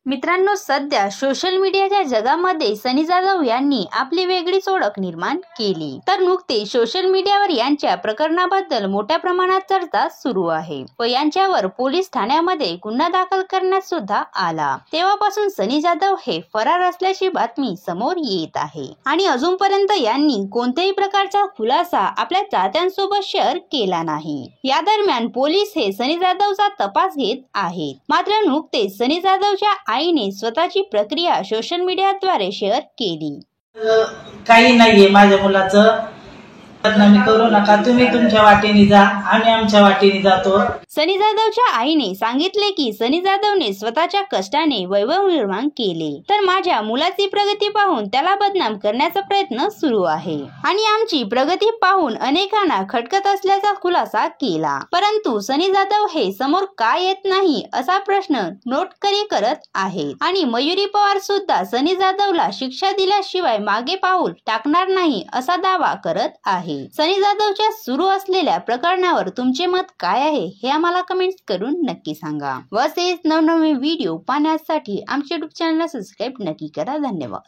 मित्रांनो, सध्या सोशल मीडियाच्या जगामध्ये सनी जाधव यांनी आपली वेगळीच ओळख निर्माण केली। तर नुकतेच सोशल मीडियावर यांच्या प्रकरणाबद्दल मोठ्या प्रमाणात चर्चा सुरू आहे व यांच्यावर पोलीस ठाण्यामध्ये गुन्हा दाखल करण्यात सुद्धा आला। तेव्हापासून सनी जाधव हे फरार असल्याची बातमी समोर येत आहे आणि अजूनपर्यंत यांनी कोणत्याही प्रकारचा खुलासा आपल्या चाहत्यांसोबत शेअर केला नाही। या दरम्यान पोलीस हे सनी जाधवचा तपास घेत आहेत। मात्र नुकतेच सनी जाधवच्या आईने स्वतःची प्रक्रिया सोशल मीडियाद्वारे शेअर केली। काही नाहीये माझ्या मुलाचं, बदनामी करू नका, तुम्ही तुमच्या वाटेने जा, आम्ही आमच्या वाटेने जातो। सनी जाधवच्या आईने सांगितले की सनी जाधवने स्वतःच्या कष्टाने वैभव निर्माण केले, तर माझ्या मुलाची प्रगती पाहून त्याला बदनाम करण्याचा प्रयत्न सुरू आहे आणि आमची प्रगती पाहून अनेकांना खटकत असल्याचा खुलासा केला। परंतु सनी जाधव हे समोर का येत नाही असा प्रश्न नोटकरी करत आहेत आणि मयुरी पवार सुद्धा सनी जाधवला शिक्षा दिल्याशिवाय मागे पाऊल टाकणार नाही असा दावा करत आहे। सनी जाधवच्या सुरू असलेल्या प्रकरणावर तुमचे मत काय आहे हे आम्हाला कमेंट्स करून नक्की सांगा व असेच नवनवीन व्हिडिओ पाहण्यासाठी आमच्या YouTube चॅनलला सबस्क्राईब नक्की करा। धन्यवाद।